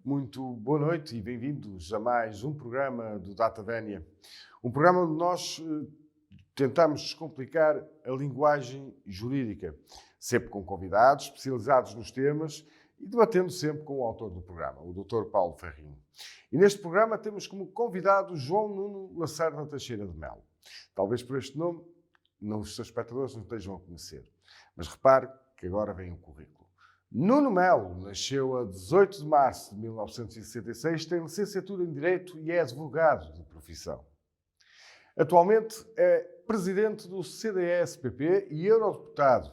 Muito boa noite e bem-vindos a mais um programa do Datavénia. Um programa onde nós tentamos descomplicar a linguagem jurídica, sempre com convidados especializados nos temas e debatendo sempre com o autor do programa, o Dr. Paulo Ferrinho. E neste programa temos como convidado João Nuno Lacerda Teixeira de Melo. Talvez por este nome os seus espectadores não estejam a conhecer, mas repare que agora vem o currículo. Nuno Melo nasceu a 18 de março de 1966, tem licenciatura em Direito e é advogado de profissão. Atualmente é presidente do CDS-PP e eurodeputado.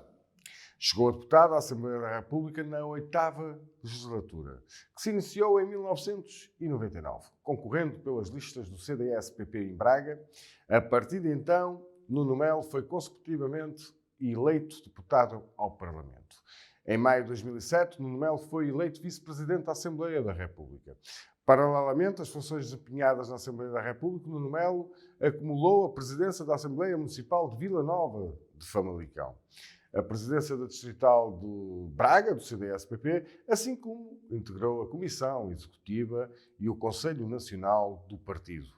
Chegou a deputado à Assembleia da República na 8ª legislatura, que se iniciou em 1999, concorrendo pelas listas do CDS-PP em Braga. A partir de então, Nuno Melo foi consecutivamente eleito deputado ao Parlamento. Em maio de 2007, Nuno Melo foi eleito vice-presidente da Assembleia da República. Paralelamente às funções desempenhadas na Assembleia da República, Nuno Melo acumulou a presidência da Assembleia Municipal de Vila Nova de Famalicão, a presidência da Distrital de Braga, do CDS-PP, assim como integrou a Comissão Executiva e o Conselho Nacional do Partido.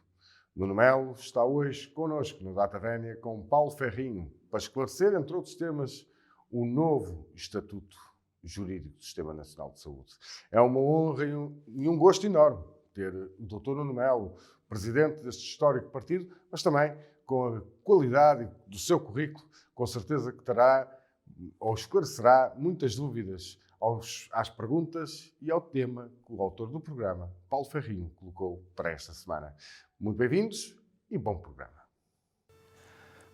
Nuno Melo está hoje connosco no Datavénia com Paulo Ferrinho para esclarecer, entre outros temas, o novo Estatuto Jurídico do Sistema Nacional de Saúde. É uma honra e um gosto enorme ter o Dr. Nuno Melo, presidente deste histórico partido, mas também com a qualidade do seu currículo, com certeza que terá ou esclarecerá muitas dúvidas às perguntas e ao tema que o autor do programa, Paulo Ferrinho, colocou para esta semana. Muito bem-vindos e bom programa.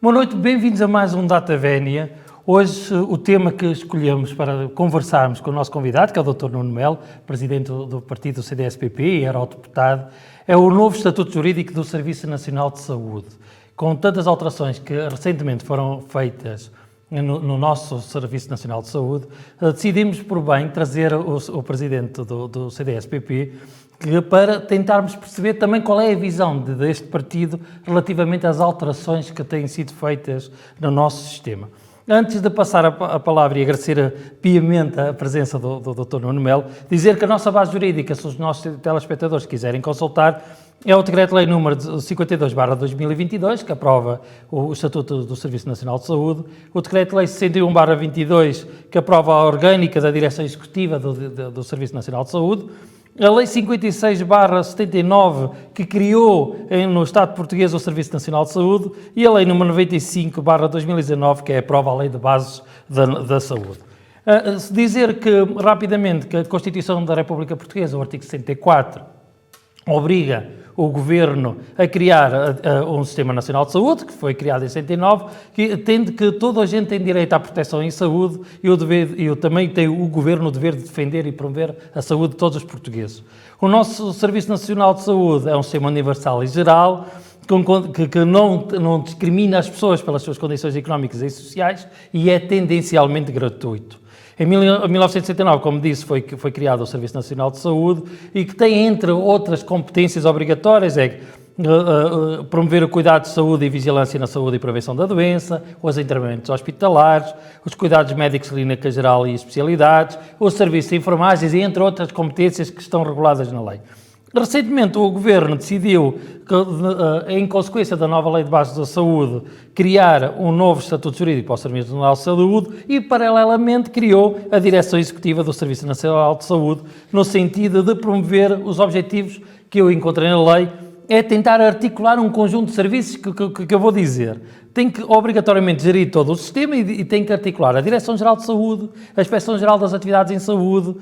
Boa noite, bem-vindos a mais um Datavénia. Hoje o tema que escolhemos para conversarmos com o nosso convidado, que é o Dr. Nuno Melo, presidente do partido CDS-PP e eurodeputado, é o novo Estatuto Jurídico do Serviço Nacional de Saúde. Com tantas alterações que recentemente foram feitas no nosso Serviço Nacional de Saúde, decidimos por bem trazer o presidente do CDS-PP para tentarmos perceber também qual é a visão deste partido relativamente às alterações que têm sido feitas no nosso sistema. Antes de passar a palavra e agradecer piamente a presença do Dr. Nuno Melo, dizer que a nossa base jurídica, se os nossos telespectadores quiserem consultar, é o Decreto-Lei número 52/2022, que aprova o Estatuto do Serviço Nacional de Saúde, o Decreto-Lei 61/22, que aprova a orgânica da Direção Executiva do Serviço Nacional de Saúde, a Lei 56/79, que criou no Estado português o Serviço Nacional de Saúde, e a Lei número 95/2019, que aprova a Lei de Bases da Saúde. Dizer que, rapidamente, que a Constituição da República Portuguesa, o artigo 64, obriga o Governo a criar um Sistema Nacional de Saúde, que foi criado em 69, que entende que toda a gente tem direito à proteção em saúde e também tem o Governo o dever de defender e promover a saúde de todos os portugueses. O nosso Serviço Nacional de Saúde é um sistema universal e geral, que não discrimina as pessoas pelas suas condições económicas e sociais e é tendencialmente gratuito. Em 1969, como disse, foi criado o Serviço Nacional de Saúde e que tem, entre outras competências obrigatórias, promover o cuidado de saúde e vigilância na saúde e prevenção da doença, os internamentos hospitalares, os cuidados médicos, clínica geral e especialidades, o serviço de enfermagens e entre outras competências que estão reguladas na lei. Recentemente, o Governo decidiu, em consequência da nova Lei de Bases da Saúde, criar um novo Estatuto Jurídico para o Serviço Nacional de Saúde e, paralelamente, criou a Direção Executiva do Serviço Nacional de Saúde, no sentido de promover os objetivos que eu encontrei na lei, é tentar articular um conjunto de serviços que eu vou dizer. Tem que, obrigatoriamente, gerir todo o sistema e tem que articular a Direção-Geral de Saúde, a Inspeção-Geral das Atividades em Saúde,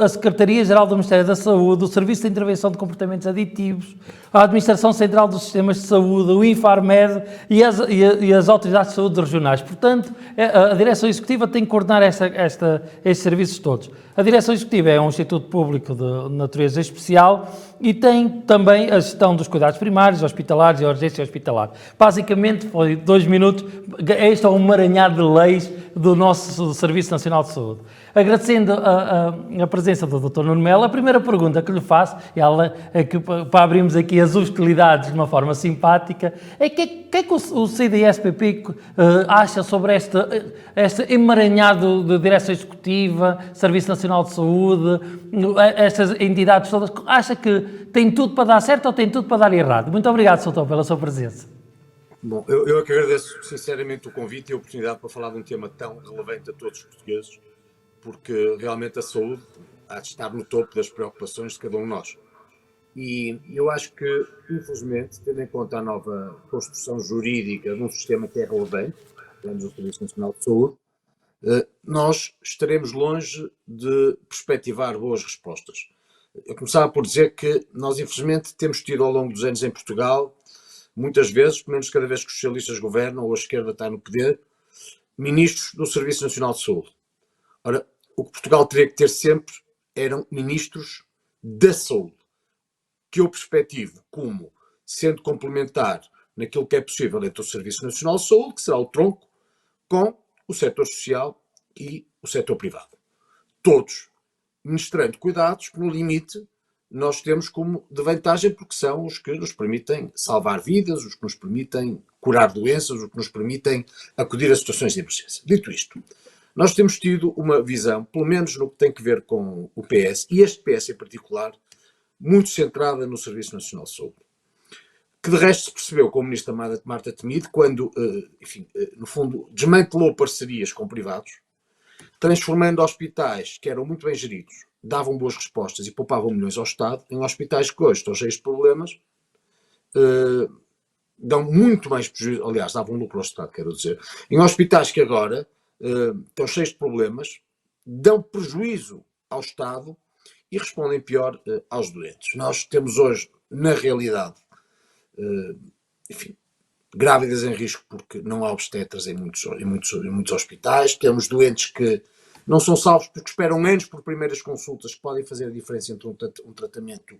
a Secretaria-Geral do Ministério da Saúde, o Serviço de Intervenção de Comportamentos Aditivos, a Administração Central dos Sistemas de Saúde, o Infarmed e as Autoridades de Saúde regionais. Portanto, a Direção Executiva tem que coordenar estes serviços todos. A Direção Executiva é um Instituto Público de natureza especial e tem também a gestão dos cuidados primários, hospitalares e a urgência hospitalar. Basicamente, foi 2 minutos, este é um emaranhado de leis do nosso Serviço Nacional de Saúde. Agradecendo a presença do Dr. Nuno Melo, a primeira pergunta que lhe faço, para abrirmos aqui as hostilidades de uma forma simpática, é o que é que o CDS-PP acha sobre este emaranhado de direção executiva, Serviço Nacional de Saúde, estas entidades todas, acha que tem tudo para dar certo ou tem tudo para dar errado? Muito obrigado, Sr. Tom, pela sua presença. Bom, eu é que agradeço sinceramente o convite e a oportunidade para falar de um tema tão relevante a todos os portugueses, porque realmente a saúde há de estar no topo das preocupações de cada um de nós. E eu acho que, infelizmente, tendo em conta a nova construção jurídica de um sistema que é relevante, temos o Serviço Nacional de Saúde, nós estaremos longe de perspectivar boas respostas. Eu começava por dizer que nós, infelizmente, temos tido ao longo dos anos em Portugal, muitas vezes, pelo menos cada vez que os socialistas governam ou a esquerda está no poder, ministros do Serviço Nacional de Saúde. Ora, o que Portugal teria que ter sempre eram ministros da saúde, que eu perspectivo como sendo complementar naquilo que é possível entre o Serviço Nacional de Saúde, que será o tronco, com o setor social e o setor privado. Todos ministrando cuidados que, no limite, nós temos como de vantagem, porque são os que nos permitem salvar vidas, os que nos permitem curar doenças, os que nos permitem acudir a situações de emergência. Dito isto, nós temos tido uma visão, pelo menos no que tem que ver com o PS, e este PS em particular, muito centrada no Serviço Nacional de Saúde, que de resto se percebeu com a ministra Marta Temido, quando, no fundo, desmantelou parcerias com privados, transformando hospitais que eram muito bem geridos, davam boas respostas e poupavam milhões ao Estado, em hospitais que hoje estão cheios de problemas, dão muito mais prejuízo, aliás, davam lucro ao Estado, quero dizer, em hospitais que agora estão cheios de problemas, dão prejuízo ao Estado e respondem pior aos doentes. Nós temos hoje, na realidade, grávidas em risco porque não há obstetras em muitos hospitais, temos doentes que não são salvos porque esperam anos por primeiras consultas que podem fazer a diferença entre um tratamento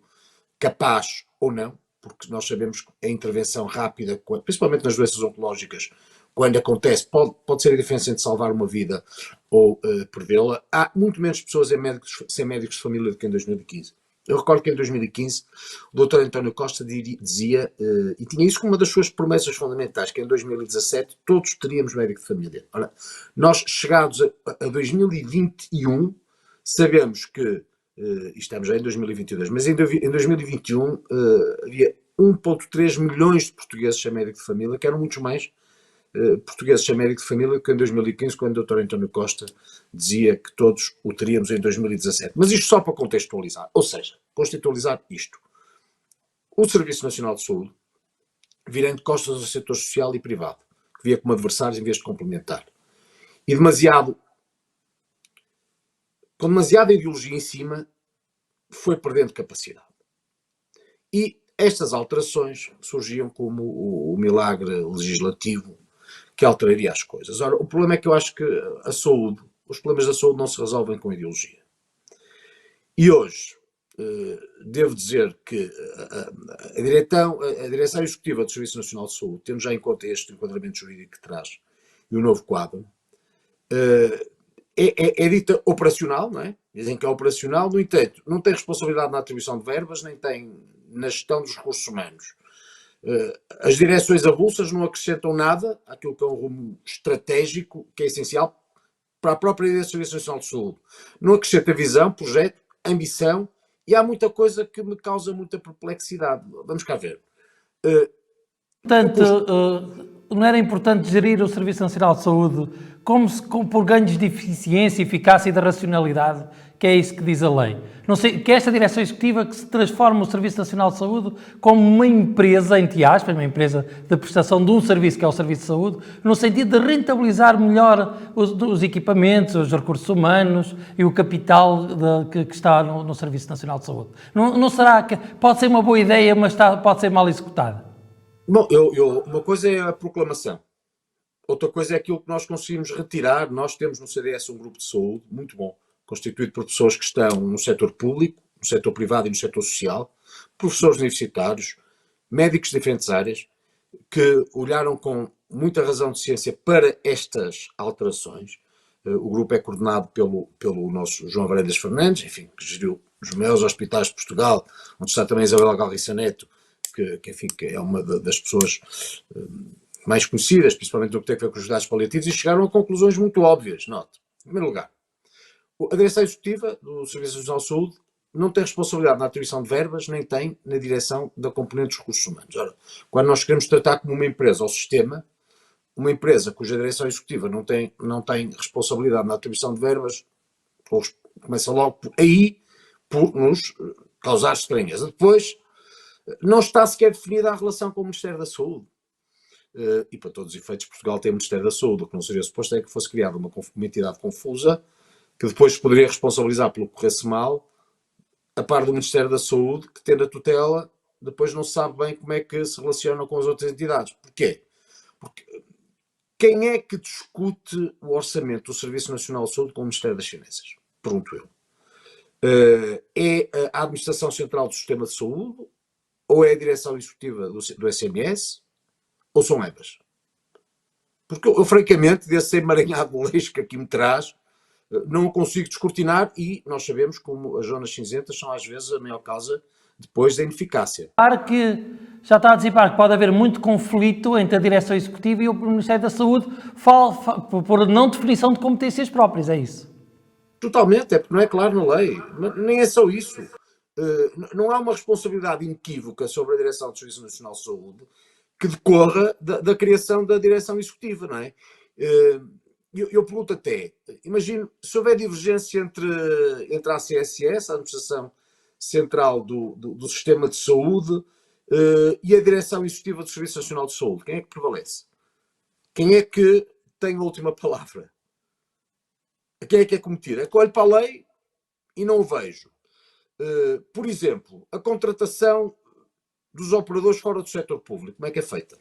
capaz ou não, porque nós sabemos que a intervenção rápida, principalmente nas doenças oncológicas, quando acontece, pode ser a diferença entre salvar uma vida ou perdê-la. Há muito menos pessoas sem médicos de família do que em 2015. Eu recordo que em 2015 o Dr. António Costa dizia, e tinha isso como uma das suas promessas fundamentais, que em 2017 todos teríamos médico de família. Ora, nós chegados a 2021 sabemos que, e estamos já em 2022, mas em 2021 havia 1,3 milhões de portugueses sem médico de família, que eram muitos mais portugueses sem médico de família que em 2015, quando o Dr. António Costa dizia que todos o teríamos em 2017. Mas isto só para contextualizar, ou seja, contextualizar isto. O Serviço Nacional de Saúde virando de costas ao setor social e privado, que via como adversários em vez de complementar. E com demasiada ideologia em cima, foi perdendo capacidade. E estas alterações surgiam como o milagre legislativo que alteraria as coisas. Ora, o problema é que eu acho que os problemas da saúde não se resolvem com ideologia. E hoje, devo dizer que a direção executiva do Serviço Nacional de Saúde, tendo já em conta este enquadramento jurídico que traz e o novo quadro, é dita operacional, não é? Dizem que é operacional, no entanto, não tem responsabilidade na atribuição de verbas, nem tem na gestão dos recursos humanos. As direções avulsas não acrescentam nada àquilo que é um rumo estratégico, que é essencial para a própria ideia do Serviço Nacional de Saúde. Não acrescenta visão, projeto, ambição, e há muita coisa que me causa muita perplexidade. Vamos cá ver. Portanto, não era importante gerir o Serviço Nacional de Saúde por ganhos de eficiência, eficácia e de racionalidade, que é isso que diz a lei. Não sei, que é esta direção executiva que se transforma o Serviço Nacional de Saúde como uma empresa, entre aspas, uma empresa de prestação de um serviço, que é o Serviço de Saúde, no sentido de rentabilizar melhor os equipamentos, os recursos humanos e o capital que está no Serviço Nacional de Saúde. Não será que pode ser uma boa ideia, mas pode ser mal executada? Bom, uma coisa é a proclamação. Outra coisa é aquilo que nós conseguimos retirar. Nós temos no CDS um grupo de saúde muito bom, constituído por pessoas que estão no setor público, no setor privado e no setor social, professores universitários, médicos de diferentes áreas, que olharam com muita razão de ciência para estas alterações O grupo é coordenado pelo nosso João Varandas Fernandes, enfim, que geriu os maiores hospitais de Portugal, onde está também Isabel Galriça Neto, que é uma das pessoas mais conhecidas, principalmente no que tem a ver com os cuidados paliativos, e chegaram a conclusões muito óbvias. Note, em primeiro lugar, a direção executiva do Serviço Nacional de Saúde não tem responsabilidade na atribuição de verbas, nem tem na direção da componente dos recursos humanos. Ora, quando nós queremos tratar como uma empresa ou sistema, uma empresa cuja direção executiva não tem responsabilidade na atribuição de verbas, começa logo por nos causar estranheza. Depois, não está sequer definida a relação com o Ministério da Saúde. E para todos os efeitos, Portugal tem o Ministério da Saúde, o que não seria suposto é que fosse criada uma entidade confusa, que depois poderia responsabilizar pelo que corresse mal, a par do Ministério da Saúde, que tendo a tutela, depois não se sabe bem como é que se relaciona com as outras entidades. Porquê? Porque quem é que discute o orçamento do Serviço Nacional de Saúde com o Ministério das Finanças? Pergunto eu. É a Administração Central do Sistema de Saúde? Ou é a Direção Executiva do SMS? Ou são ambas? Porque eu francamente, desse emaranhado de leis que aqui me traz, não o consigo descortinar e nós sabemos como as zonas cinzentas são às vezes a maior causa depois da ineficácia. Claro que já está a antecipar que pode haver muito conflito entre a direção executiva e o Ministério da Saúde por não definição de competências próprias, é isso? Totalmente, é porque não é claro na lei. Nem é só isso. Não há uma responsabilidade inequívoca sobre a direção do Serviço Nacional de Saúde que decorra da criação da direção executiva, não é? Eu pergunto até, imagino, se houver divergência entre a ACSS, a Administração Central do Sistema de Saúde, e a Direção Executiva do Serviço Nacional de Saúde, quem é que prevalece? Quem é que tem a última palavra? Quem é que é cometido? É que olho para a lei e não o vejo. Por exemplo, a contratação dos operadores fora do setor público, como é que é feita?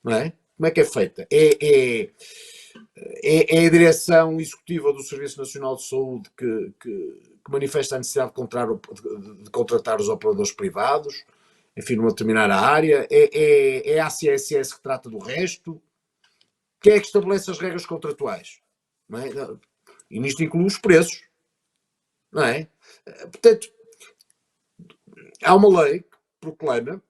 Não é? Como é que é feita? É a direção executiva do Serviço Nacional de Saúde que manifesta a necessidade de contratar os operadores privados, enfim, numa determinada área. É a ACSS que trata do resto. Quem é que estabelece as regras contratuais? Não é? E nisto inclui os preços. Não é? Portanto, há uma lei que proclama,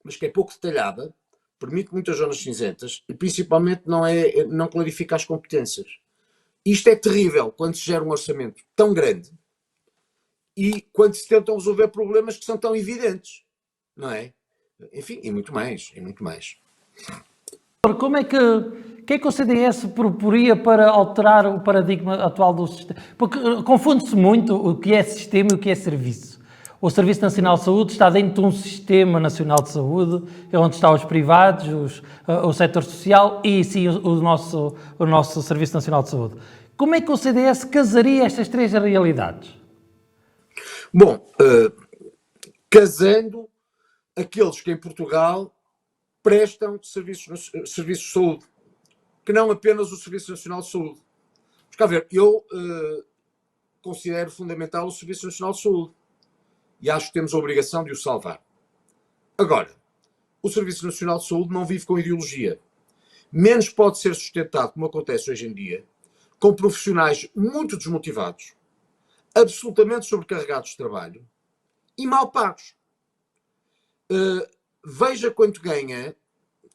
mas que é pouco detalhada, permite muitas zonas cinzentas e principalmente não clarifica as competências. Isto é terrível quando se gera um orçamento tão grande e quando se tentam resolver problemas que são tão evidentes, não é? Enfim, e muito mais, e muito mais. Como é que o CDS proporia para alterar o paradigma atual do sistema? Porque confunde-se muito o que é sistema e o que é serviço. O Serviço Nacional de Saúde está dentro de um sistema nacional de saúde, onde estão os privados, o setor social e, sim, o nosso Serviço Nacional de Saúde. Como é que o CDS casaria estas três realidades? Bom, casando aqueles que em Portugal prestam serviços de saúde, que não apenas o Serviço Nacional de Saúde. Porque, a ver, eu considero fundamental o Serviço Nacional de Saúde. E acho que temos a obrigação de o salvar. Agora, o Serviço Nacional de Saúde não vive com ideologia. Menos pode ser sustentado, como acontece hoje em dia, com profissionais muito desmotivados, absolutamente sobrecarregados de trabalho e mal pagos. Veja quanto ganha,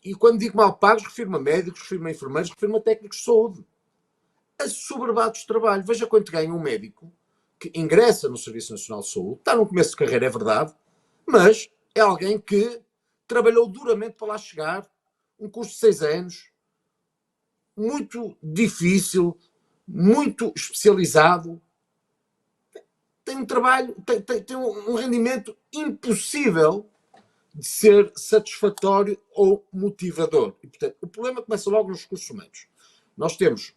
e quando digo mal pagos, refiro-me a médicos, refiro-me a enfermeiros, refiro-me a técnicos de saúde. Assoberbados de trabalho. Veja quanto ganha um médico que ingressa no Serviço Nacional de Saúde, está no começo de carreira, é verdade, mas é alguém que trabalhou duramente para lá chegar, um curso de 6 anos, muito difícil, muito especializado, tem um trabalho, tem um rendimento impossível de ser satisfatório ou motivador. E, portanto, o problema começa logo nos recursos humanos. Nós temos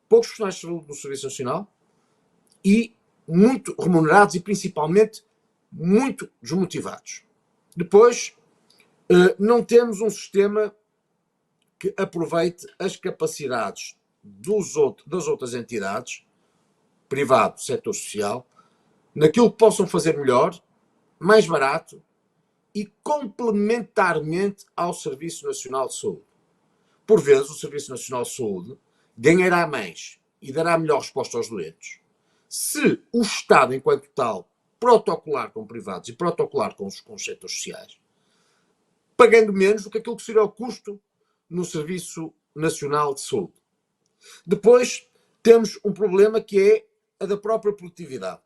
poucos profissionais de saúde no Serviço Nacional e muito remunerados e, principalmente, muito desmotivados. Depois, não temos um sistema que aproveite as capacidades das outras entidades, privado, setor social, naquilo que possam fazer melhor, mais barato e complementarmente ao Serviço Nacional de Saúde. Por vezes, o Serviço Nacional de Saúde ganhará mais e dará melhor resposta aos doentes se o Estado, enquanto tal, protocolar com privados e protocolar com os setores sociais, pagando menos do que aquilo que seria o custo no Serviço Nacional de Saúde. Depois temos um problema que é a da própria produtividade.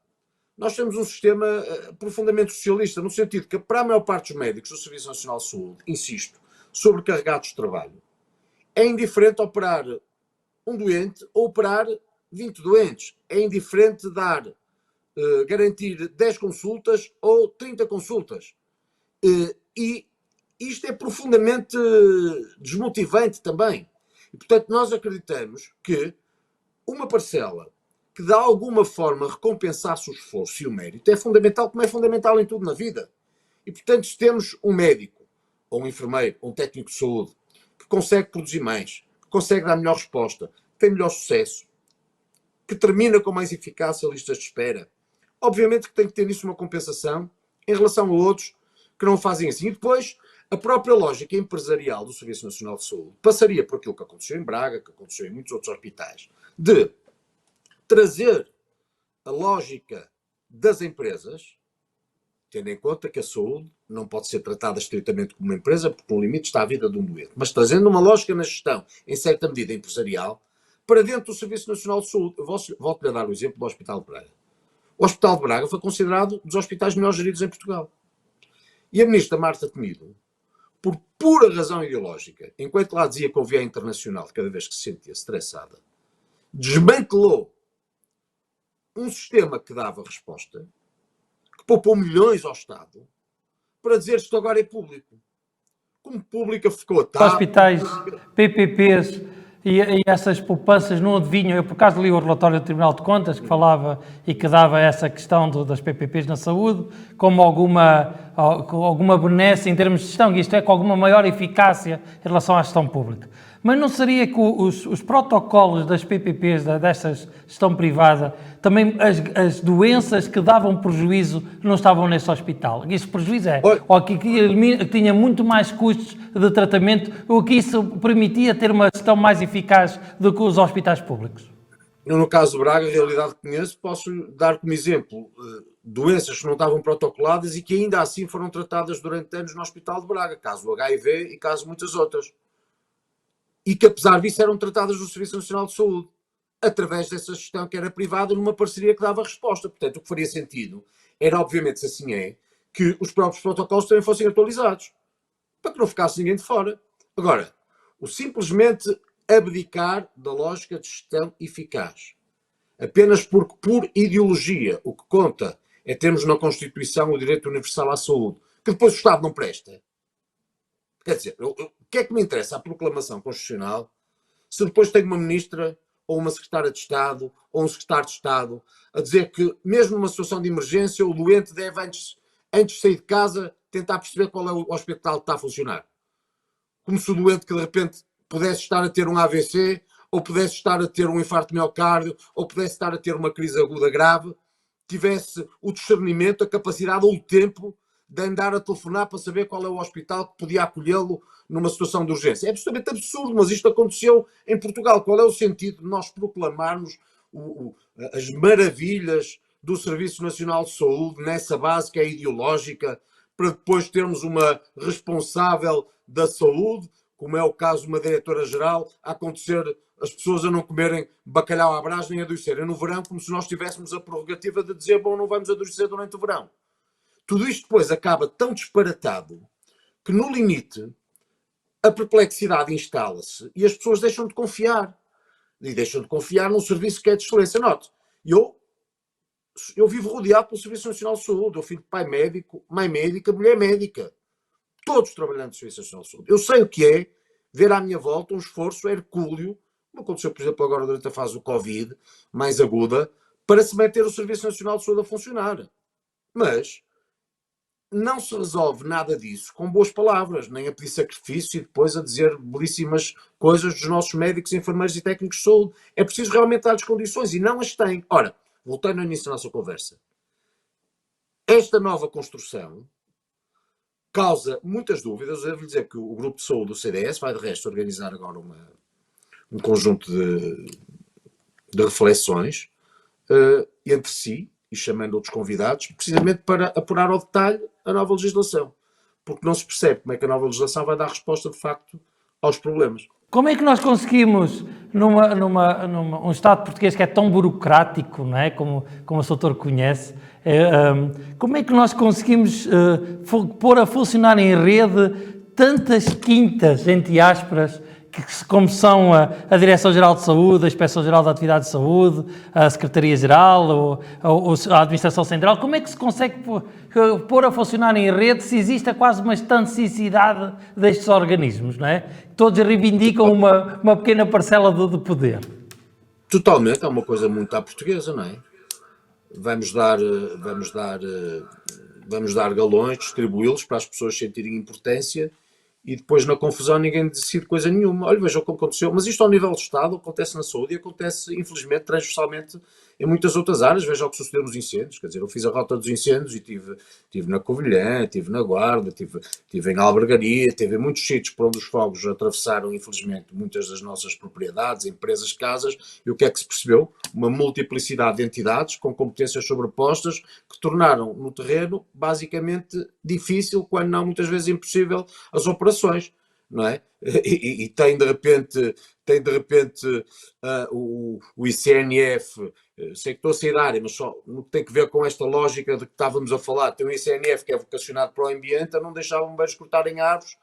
Nós temos um sistema profundamente socialista, no sentido que, para a maior parte dos médicos do Serviço Nacional de Saúde, insisto, sobrecarregados de trabalho, é indiferente operar um doente ou operar 20 doentes. É indiferente garantir 10 consultas ou 30 consultas. E isto é profundamente desmotivante também. E, portanto, nós acreditamos que uma parcela que de alguma forma recompensasse o esforço e o mérito é fundamental, como é fundamental em tudo na vida. E, portanto, se temos um médico, ou um enfermeiro, ou um técnico de saúde, que consegue produzir mais, que consegue dar melhor resposta, que tem melhor sucesso, que termina com mais eficácia listas de espera, obviamente que tem que ter nisso uma compensação em relação a outros que não fazem assim. E depois, a própria lógica empresarial do Serviço Nacional de Saúde passaria por aquilo que aconteceu em Braga, que aconteceu em muitos outros hospitais, de trazer a lógica das empresas, tendo em conta que a saúde não pode ser tratada estritamente como uma empresa, porque no limite está a vida de um doente, mas trazendo uma lógica na gestão, em certa medida empresarial, para dentro do Serviço Nacional de Saúde. Eu volto-lhe a dar o exemplo do Hospital de Braga. O Hospital de Braga foi considerado dos hospitais melhor geridos em Portugal. E a ministra Marta Temido, por pura razão ideológica, enquanto lá dizia que ouvia a internacional cada vez que se sentia estressada, desmantelou um sistema que dava resposta, que poupou milhões ao Estado, para dizer que isto agora é público. Como pública ficou a hospitais, PPPs e essas poupanças não adivinham. Eu, por acaso, li o relatório do Tribunal de Contas que falava e que dava essa questão das PPPs na saúde como alguma benesse em termos de gestão, isto é, com alguma maior eficácia em relação à gestão pública. Mas não seria que os protocolos das PPPs, desta gestão privada, também as doenças que davam prejuízo não estavam nesse hospital? Esse prejuízo ou que tinha muito mais custos de tratamento, o que isso permitia ter uma gestão mais eficaz do que os hospitais públicos? Eu, no caso de Braga, a realidade que conheço, posso dar como exemplo doenças que não estavam protocoladas e que ainda assim foram tratadas durante anos no Hospital de Braga, caso do HIV e caso muitas outras. E que, apesar disso, eram tratadas no Serviço Nacional de Saúde, através dessa gestão que era privada, numa parceria que dava resposta. Portanto, o que faria sentido era, obviamente, se assim é, que os próprios protocolos também fossem atualizados, para que não ficasse ninguém de fora. Agora, o simplesmente abdicar da lógica de gestão eficaz, apenas porque, por ideologia, o que conta é termos na Constituição o direito universal à saúde, que depois o Estado não presta. Quer dizer, o que é que me interessa a proclamação constitucional se depois tem uma ministra ou uma secretária de Estado ou um secretário de Estado a dizer que, mesmo numa situação de emergência, o doente deve, antes de sair de casa, tentar perceber qual é o hospital que está a funcionar. Como se o doente que de repente pudesse estar a ter um AVC, ou pudesse estar a ter um infarto de miocárdio, ou pudesse estar a ter uma crise aguda grave, tivesse o discernimento, a capacidade ou o tempo de andar a telefonar para saber qual é o hospital que podia acolhê-lo numa situação de urgência. É absolutamente absurdo, mas isto aconteceu em Portugal. Qual é o sentido de nós proclamarmos as maravilhas do Serviço Nacional de Saúde nessa base que é ideológica, para depois termos uma responsável da saúde, como é o caso de uma diretora-geral, a acontecer as pessoas a não comerem bacalhau à brás nem adoecerem no verão, como se nós tivéssemos a prerrogativa de dizer, bom, não vamos adoecer durante o verão. Tudo isto depois acaba tão disparatado que, no limite, a perplexidade instala-se e as pessoas deixam de confiar. E deixam de confiar num serviço que é de excelência. Note, eu vivo rodeado pelo Serviço Nacional de Saúde. Eu fui pai médico, mãe médica, mulher médica. Todos trabalhando no Serviço Nacional de Saúde. Eu sei o que é ver à minha volta um esforço hercúleo, como aconteceu, por exemplo, agora durante a fase do Covid, mais aguda, para se manter o Serviço Nacional de Saúde a funcionar. Mas não se resolve nada disso com boas palavras, nem a pedir sacrifício e depois a dizer belíssimas coisas dos nossos médicos, enfermeiros e técnicos de saúde. É preciso realmente dar-lhes condições e não as têm. Ora, voltando ao início da nossa conversa, esta nova construção causa muitas dúvidas. Eu devo dizer que o Grupo de Saúde do CDS vai, de resto, organizar agora um conjunto de de reflexões entre si e chamando outros convidados, precisamente para apurar ao detalhe a nova legislação. Porque não se percebe como é que a nova legislação vai dar resposta, de facto, aos problemas. Como é que nós conseguimos, num Estado português que é tão burocrático, não é? Como o doutor conhece, como é que nós conseguimos pôr a funcionar em rede tantas quintas, entre aspas, como são a Direção-Geral de Saúde, a Inspeção-Geral da Atividade de Saúde, a Secretaria-Geral ou a Administração Central? Como é que se consegue pôr a funcionar em rede se existe quase uma estancicidade destes organismos, não é? Todos reivindicam uma pequena parcela de poder. Totalmente, é uma coisa muito à portuguesa, não é? Vamos dar galões, distribuí-los para as pessoas sentirem importância e depois na confusão ninguém decide coisa nenhuma. Olha, veja o que aconteceu. Mas isto ao nível do Estado acontece na saúde e acontece, infelizmente, transversalmente em muitas outras áreas. Veja o que sucedeu nos incêndios. Quer dizer, eu fiz a rota dos incêndios e tive na Covilhã, tive na Guarda, tive em Albergaria, tive em muitos sítios por onde os fogos atravessaram, infelizmente, muitas das nossas propriedades, empresas, casas. E o que é que se percebeu? Uma multiplicidade de entidades com competências sobrepostas que tornaram no terreno basicamente difícil, quando não muitas vezes impossível, as operações, não é? E tem de repente o ICNF, sei que estou a sair da área, mas só no que tem que ver com esta lógica de que estávamos a falar, tem o ICNF que é vocacionado para o ambiente, a não deixar bombeiros cortarem árvores,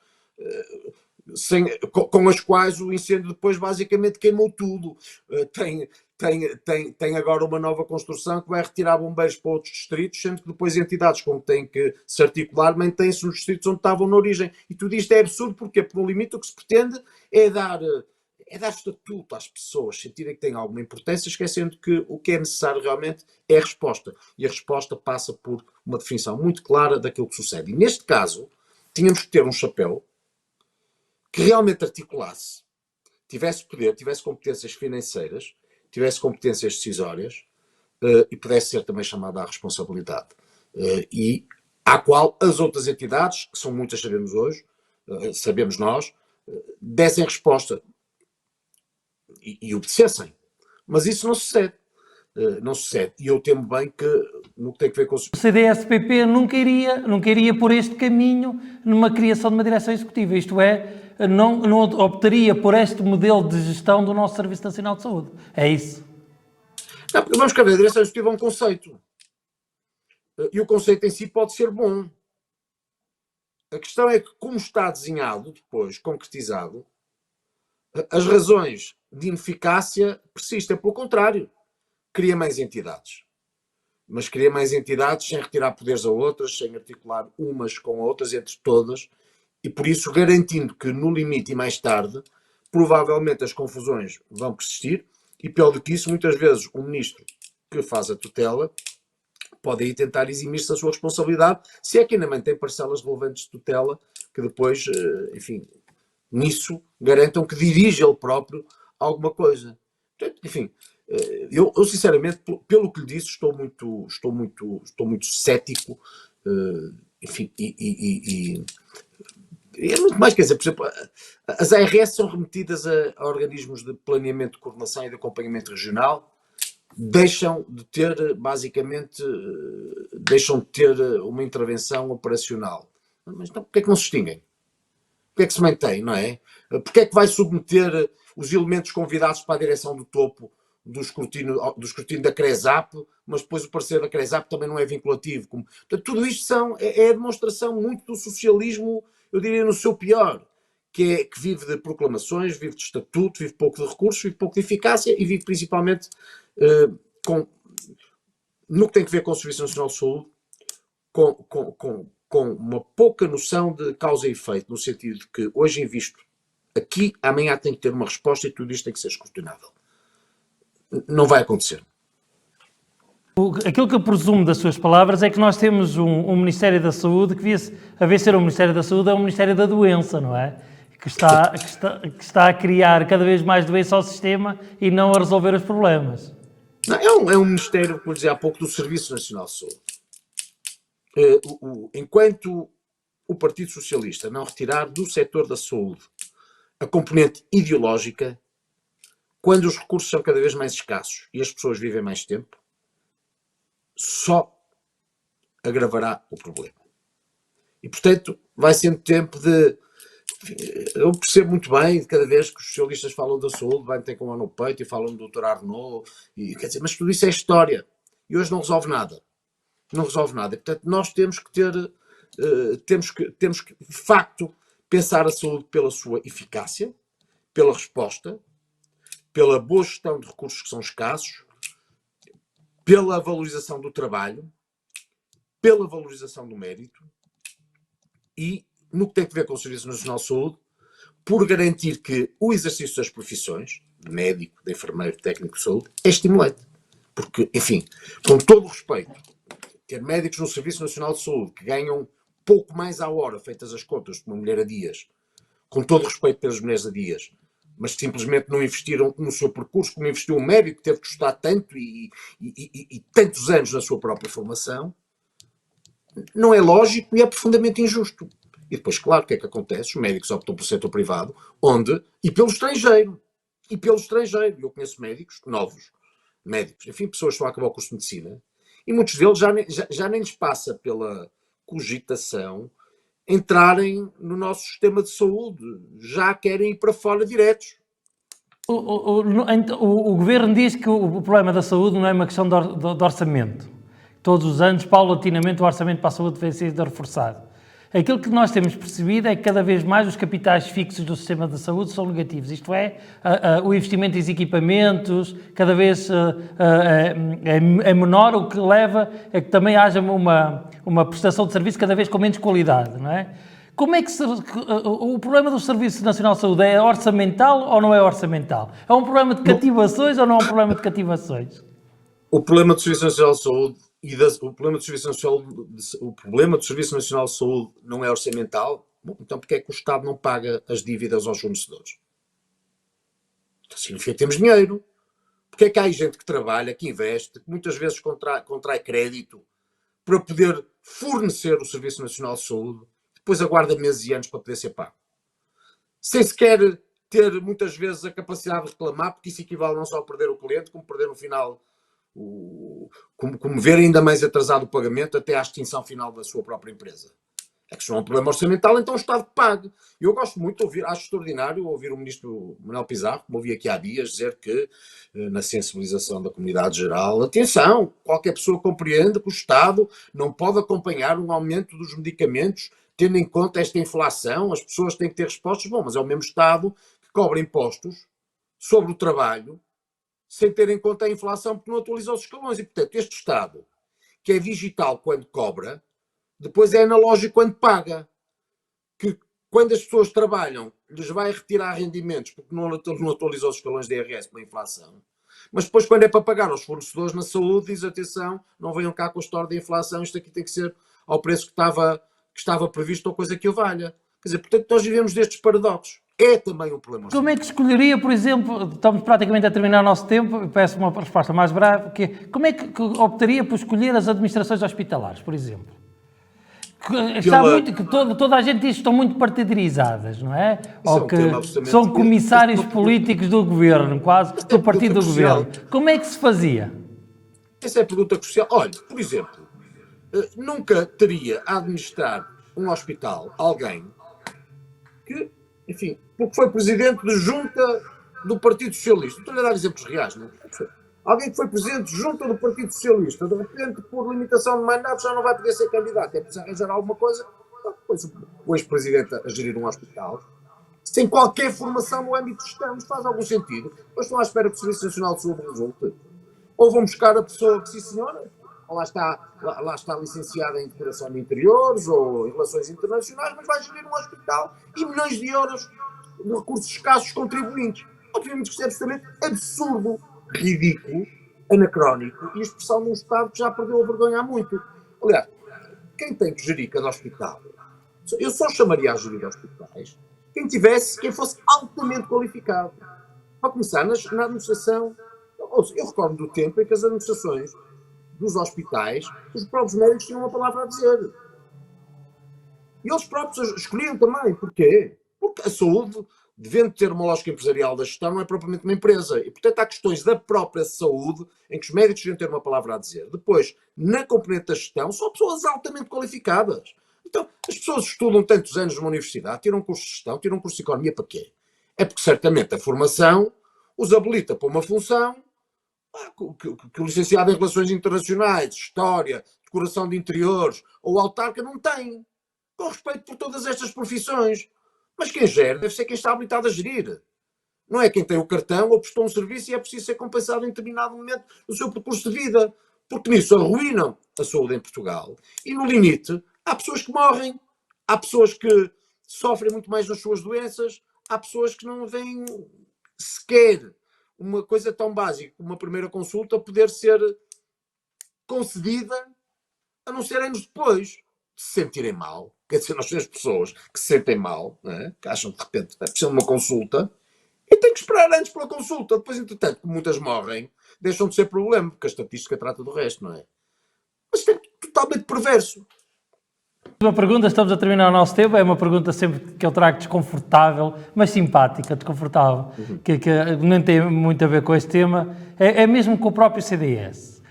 com as quais o incêndio depois basicamente queimou tudo. Tem agora uma nova construção que vai retirar bombeiros para outros distritos, sendo que depois entidades como têm que se articular mantêm-se nos distritos onde estavam na origem. E tudo isto é absurdo, porque por um limite o que se pretende é dar estatuto às pessoas, sentirem que têm alguma importância, esquecendo que o que é necessário realmente é a resposta. E a resposta passa por uma definição muito clara daquilo que sucede. E neste caso, tínhamos que ter um chapéu que realmente articulasse, tivesse poder, tivesse competências financeiras, tivesse competências decisórias e pudesse ser também chamada à responsabilidade. E à qual as outras entidades, que são muitas, sabemos nós, dessem resposta e obedecessem. Mas isso não sucede. Não sucede. E eu temo bem que, no que tem a ver com... O CDS-PP nunca iria por este caminho numa criação de uma direção executiva, isto é, não optaria por este modelo de gestão do nosso Serviço Nacional de Saúde. É isso? Não, porque vamos cá ver, a direção executiva é um conceito. E o conceito em si pode ser bom. A questão é que, como está desenhado, depois, concretizado, as razões de ineficácia persistem. Pelo contrário, cria mais entidades. Mas cria mais entidades sem retirar poderes a outras, sem articular umas com outras, entre todas, e por isso garantindo que, no limite e mais tarde, provavelmente as confusões vão persistir, e pior do que isso, muitas vezes o ministro que faz a tutela pode aí tentar eximir-se da sua responsabilidade, se é que ainda mantém parcelas relevantes de tutela, que depois, enfim, nisso garantam que dirige ele próprio alguma coisa. Portanto, enfim, eu sinceramente, pelo que lhe disse, estou muito cético, enfim, e é muito mais, quer dizer, por exemplo, as ARS são remetidas a organismos de planeamento, de coordenação e de acompanhamento regional, deixam de ter, basicamente, uma intervenção operacional. Mas então, porquê é que não se extinguem? Porquê é que se mantém, não é? Porquê é que vai submeter os elementos convidados para a direção do topo do escrutínio da CRESAP, mas depois o parecer da CRESAP também não é vinculativo? Portanto, tudo isto é a demonstração muito do socialismo, eu diria, no seu pior, que vive de proclamações, vive de estatuto, vive pouco de recursos, vive pouco de eficácia e vive principalmente no que tem que ver com o Serviço Nacional de Saúde, com uma pouca noção de causa e efeito, no sentido de que hoje invisto aqui, amanhã tem que ter uma resposta e tudo isto tem que ser escrutinável. Não vai acontecer. Aquilo que eu presumo das suas palavras é que nós temos um Ministério da Saúde que, a vez de ser um Ministério da Saúde, é um Ministério da Doença, não é? Que está a criar cada vez mais doença ao sistema e não a resolver os problemas. Não, é um Ministério, como eu dizia há pouco, do Serviço Nacional de Saúde. Enquanto o Partido Socialista não retirar do setor da saúde a componente ideológica, quando os recursos são cada vez mais escassos e as pessoas vivem mais tempo, só agravará o problema. E, portanto, vai sendo tempo de... Eu percebo muito bem, cada vez que os socialistas falam da saúde, vai ter com a mão no peito e falam do Dr. Arnaud, e, quer dizer, mas tudo isso é história. E hoje não resolve nada. Não resolve nada. E, portanto, nós temos que ter... temos que, de facto, pensar a saúde pela sua eficácia, pela resposta, pela boa gestão de recursos que são escassos, pela valorização do trabalho, pela valorização do mérito e, no que tem a ver com o Serviço Nacional de Saúde, por garantir que o exercício das profissões, de médico, de enfermeiro, de técnico de saúde, é estimulante. Porque, enfim, com todo o respeito, ter médicos no Serviço Nacional de Saúde que ganham pouco mais à hora, feitas as contas, de uma mulher a dias, com todo o respeito pelas mulheres a dias, mas simplesmente não investiram no seu percurso, como investiu um médico que teve que estudar tanto e tantos anos na sua própria formação, não é lógico e é profundamente injusto. E depois, claro, o que é que acontece? Os médicos optam pelo setor privado, e pelo estrangeiro. Eu conheço médicos novos, enfim, pessoas que estão a acabar o curso de medicina, e muitos deles já nem lhes passa pela cogitação entrarem no nosso sistema de saúde, já querem ir para fora diretos. O governo diz que o problema da saúde não é uma questão de orçamento. Todos os anos, paulatinamente, o orçamento para a saúde vem sendo reforçado. Aquilo que nós temos percebido é que cada vez mais os capitais fixos do sistema da saúde são negativos. Isto é, o investimento em equipamentos cada vez é menor, o que leva a que também haja uma prestação de serviço cada vez com menos qualidade, não é? Como é que o problema do Serviço Nacional de Saúde é orçamental ou não é orçamental? É um problema de cativações ou não é um problema de cativações? O problema do Serviço Nacional de Saúde o problema do Serviço Nacional de Saúde não é orçamental? Bom, então porquê é que o Estado não paga as dívidas aos fornecedores? Então significa que temos dinheiro. Porquê é que há gente que trabalha, que investe, que muitas vezes contrai crédito para poder fornecer o Serviço Nacional de Saúde, depois aguarda meses e anos para poder ser pago? Sem sequer ter muitas vezes a capacidade de reclamar, porque isso equivale não só a perder o cliente, como perder no final como ver ainda mais atrasado o pagamento até à extinção final da sua própria empresa. É que se não é um problema orçamental, então o Estado pague. Eu gosto muito de ouvir, acho extraordinário ouvir o ministro Manuel Pizarro, como ouvi aqui há dias, dizer que na sensibilização da comunidade geral, atenção, qualquer pessoa compreende que o Estado não pode acompanhar um aumento dos medicamentos, tendo em conta esta inflação, as pessoas têm que ter respostas. Bom, mas é o mesmo Estado que cobra impostos sobre o trabalho, sem ter em conta a inflação, porque não atualiza os escalões. E, portanto, este Estado, que é digital quando cobra, depois é analógico quando paga. Que quando as pessoas trabalham, lhes vai retirar rendimentos, porque não atualiza os escalões da IRS pela inflação. Mas depois, quando é para pagar aos fornecedores na saúde, diz, atenção, não venham cá com a história da inflação, isto aqui tem que ser ao preço que estava previsto ou coisa que o valha. Quer dizer, portanto, nós vivemos destes paradoxos. É também um problema. Como é que escolheria, por exemplo, estamos praticamente a terminar o nosso tempo, peço uma resposta mais breve, que é, como é que optaria por escolher as administrações hospitalares, por exemplo? Toda a gente diz que estão muito partidarizadas, não é? Ou que são comissários políticos do governo, quase, do partido do governo. Como é que se fazia? Essa é a pergunta crucial. Olha, por exemplo, nunca teria a administrar um hospital alguém que, enfim, porque foi presidente de junta do Partido Socialista. Estou-lhe a dar exemplos reais, não é? Alguém que foi presidente de junta do Partido Socialista, de repente, por limitação de mandato, já não vai poder ser candidato. É preciso arranjar alguma coisa. Então, depois o ex-presidente a gerir um hospital, sem qualquer formação no âmbito de gestão, faz algum sentido. Depois estão à espera que o Serviço Nacional de Saúde resulte. Ou vão buscar a pessoa que, sim senhora, lá está licenciada em decoração de interiores ou em relações internacionais, mas vai gerir um hospital e milhões de euros de recursos escassos contribuintes. Obviamente que isto é absolutamente absurdo, ridículo, anacrónico e expressão de um Estado que já perdeu a vergonha há muito. Aliás, quem tem que gerir cada hospital, eu só chamaria a gerir hospitais quem fosse altamente qualificado. Para começar, na administração, eu recordo do tempo em que as administrações dos hospitais, os próprios médicos tinham uma palavra a dizer. E eles próprios escolhiam também. Porquê? Porque a saúde devendo ter uma lógica empresarial da gestão, não é propriamente uma empresa. E, portanto, há questões da própria saúde em que os médicos deviam ter uma palavra a dizer. Depois, na componente da gestão, são pessoas altamente qualificadas. Então, as pessoas estudam tantos anos numa universidade, tiram um curso de gestão, tiram um curso de economia para quê? É porque, certamente, a formação os habilita para uma função que o licenciado em Relações Internacionais, História, Decoração de Interiores ou autarca não tem. Com respeito por todas estas profissões. Mas quem gera deve ser quem está habilitado a gerir. Não é quem tem o cartão ou prestou um serviço e é preciso ser compensado em determinado momento do seu percurso de vida. Porque nisso arruinam a saúde em Portugal. E no limite, há pessoas que morrem. Há pessoas que sofrem muito mais nas suas doenças. Há pessoas que não veem sequer uma coisa tão básica como uma primeira consulta poder ser concedida, a não ser anos depois de se sentirem mal. Quer dizer, nós temos pessoas que se sentem mal, não é? Que acham que de repente precisam de uma consulta e têm que esperar antes pela consulta. Depois, entretanto, como muitas morrem, deixam de ser problema, porque a estatística trata do resto, não é? Mas isto é totalmente perverso. Uma pergunta, estamos a terminar o nosso tempo, é uma pergunta sempre que eu trago desconfortável, mas simpática, desconfortável, que não tem muito a ver com este tema, é mesmo com o próprio CDS.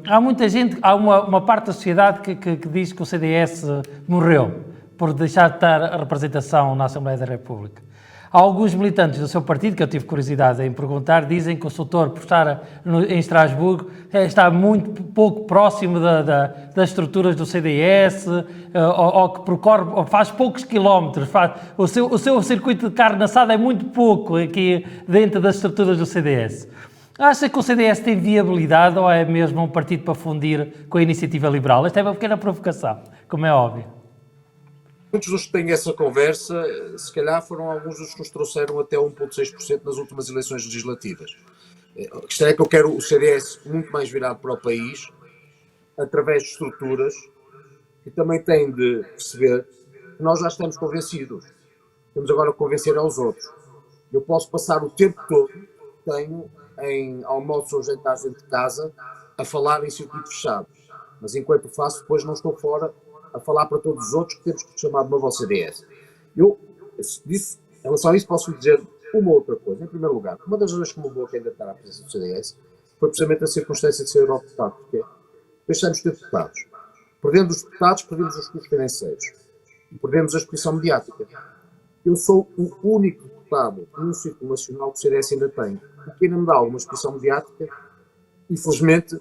Há muita gente, há uma parte da sociedade que diz que o CDS morreu por deixar de estar a representação na Assembleia da República. Há alguns militantes do seu partido, que eu tive curiosidade em perguntar, dizem que o Soutor, por estar em Estrasburgo, está muito pouco próximo das estruturas do CDS, ou que percorre, ou faz poucos quilómetros. O seu circuito de carne assada é muito pouco aqui dentro das estruturas do CDS. Acha que o CDS tem viabilidade ou é mesmo um partido para fundir com a Iniciativa Liberal? Esta é uma pequena provocação, como é óbvio. Muitos dos que têm essa conversa, se calhar foram alguns dos que nos trouxeram até 1,6% nas últimas eleições legislativas. A questão é que eu quero o CDS muito mais virado para o país, através de estruturas, e também tem de perceber que nós já estamos convencidos. Temos agora que convencer aos outros. Eu posso passar o tempo todo que tenho em almoços ou jantares dentro de casa a falar em circuito fechado. Mas enquanto o faço, depois não estou fora a falar para todos os outros que temos que chamar de novo ao CDS. Eu, em relação a isso, posso lhe dizer uma outra coisa. Em primeiro lugar, uma das razões que me levou a candidatar à presença do CDS foi precisamente a circunstância de ser eurodeputado, porque deixamos de ter deputados. Perdendo os deputados, perdemos os custos financeiros. E perdemos a exposição mediática. Eu sou o único deputado num círculo nacional que o CDS ainda tem, o que ainda me dá alguma exposição mediática e, felizmente,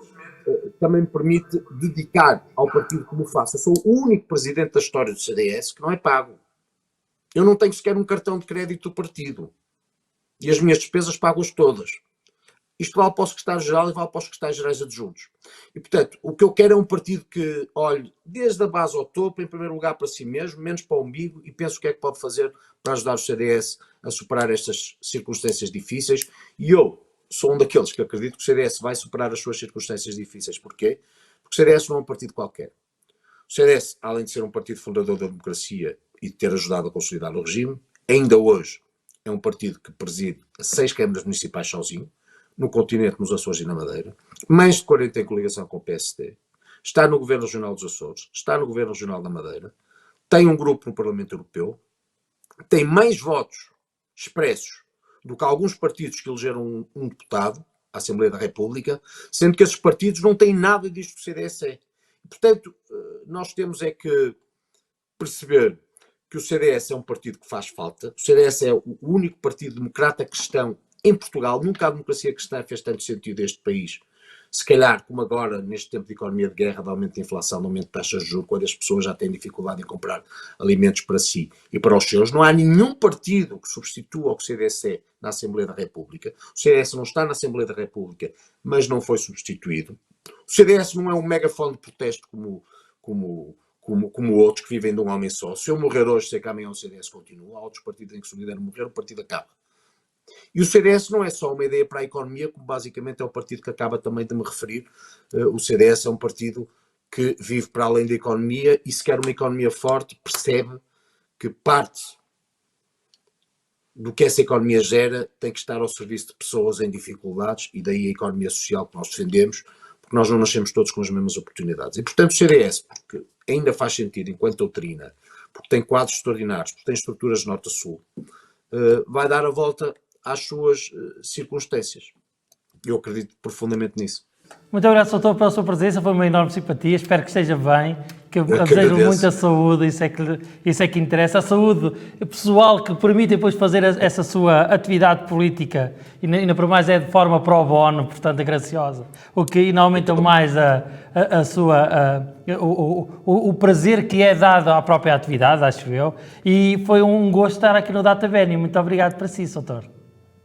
também me permite dedicar ao partido como faço. Eu sou o único presidente da história do CDS que não é pago. Eu não tenho sequer um cartão de crédito do partido. E as minhas despesas pago-as todas. Isto vale para o secretário-geral e vale para os secretários-gerais adjuntos. E, portanto, o que eu quero é um partido que olhe desde a base ao topo, em primeiro lugar para si mesmo, menos para o umbigo, e pense o que é que pode fazer para ajudar o CDS a superar estas circunstâncias difíceis. E eu sou um daqueles que acredito que o CDS vai superar as suas circunstâncias difíceis. Porquê? Porque o CDS não é um partido qualquer. O CDS, além de ser um partido fundador da democracia e de ter ajudado a consolidar o regime, ainda hoje é um partido que preside 6 câmaras municipais sozinho, no continente, nos Açores e na Madeira, mais de 40 em coligação com o PSD, está no Governo Regional dos Açores, está no Governo Regional da Madeira, tem um grupo no Parlamento Europeu, tem mais votos expressos do que alguns partidos que elegeram um deputado à Assembleia da República, sendo que esses partidos não têm nada disto que o CDS é. Portanto, nós temos é que perceber que o CDS é um partido que faz falta, o CDS é o único partido democrata cristão em Portugal. Nunca a democracia cristã fez tanto sentido neste país. Se calhar, como agora, neste tempo de economia de guerra, de aumento de inflação, de aumento de taxas de juros, quando as pessoas já têm dificuldade em comprar alimentos para si e para os seus, não há nenhum partido que substitua o que o CDS é na Assembleia da República. O CDS não está na Assembleia da República, mas não foi substituído. O CDS não é um megafone de protesto como outros que vivem de um homem só. Se eu morrer hoje, sei que amanhã o CDS continua. Há outros partidos em que se eu morrer, o partido acaba. E o CDS não é só uma ideia para a economia, como basicamente é o partido que acaba também de me referir. O CDS é um partido que vive para além da economia e se quer uma economia forte, percebe que parte do que essa economia gera tem que estar ao serviço de pessoas em dificuldades, e daí a economia social que nós defendemos, porque nós não nascemos todos com as mesmas oportunidades. E, portanto, o CDS, porque ainda faz sentido enquanto doutrina, porque tem quadros extraordinários, porque tem estruturas de norte a sul, vai dar a volta às suas circunstâncias. Eu acredito profundamente nisso. Muito obrigado, doutor, pela sua presença, foi uma enorme simpatia, espero que esteja bem, que eu desejo agradeço. muita saúde, isso é que interessa, a saúde pessoal que permite depois fazer essa sua atividade política, e ainda por mais é de forma pro bono, portanto, graciosa, o que ainda aumenta mais o prazer que é dado à própria atividade, acho eu, e foi um gosto estar aqui no Data Vénia. Muito obrigado para si, doutor.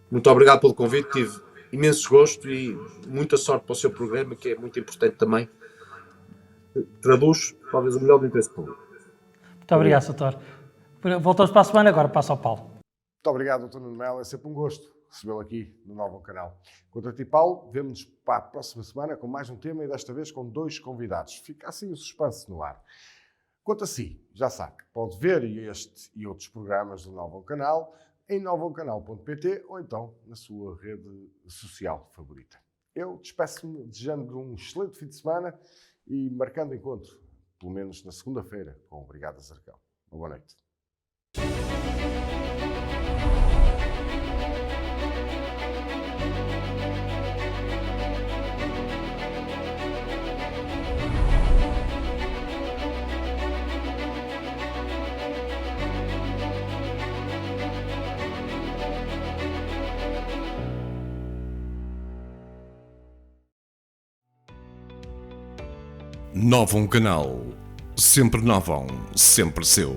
Muito obrigado pelo convite, tive imenso gosto e muita sorte para o seu programa, que é muito importante também. Traduz, talvez, o melhor do interesse público. Muito obrigado, doutor. Voltamos para a semana, agora passo ao Paulo. Muito obrigado, Dr. Nuno Melo. É sempre um gosto recebê-lo aqui no Novo Canal. Quanto a ti, Paulo, vemo-nos para a próxima semana com mais um tema e desta vez com 2 convidados. Fica assim o suspense no ar. Quanto a si, já sabe, pode ver este e outros programas do Novo Canal em novocanal.pt ou então na sua rede social favorita. Eu despeço-me desejando um excelente fim de semana e marcando encontro, pelo menos na segunda-feira, com o Brigada Zarcão. Uma boa noite. Novo Canal. Sempre novo, sempre seu.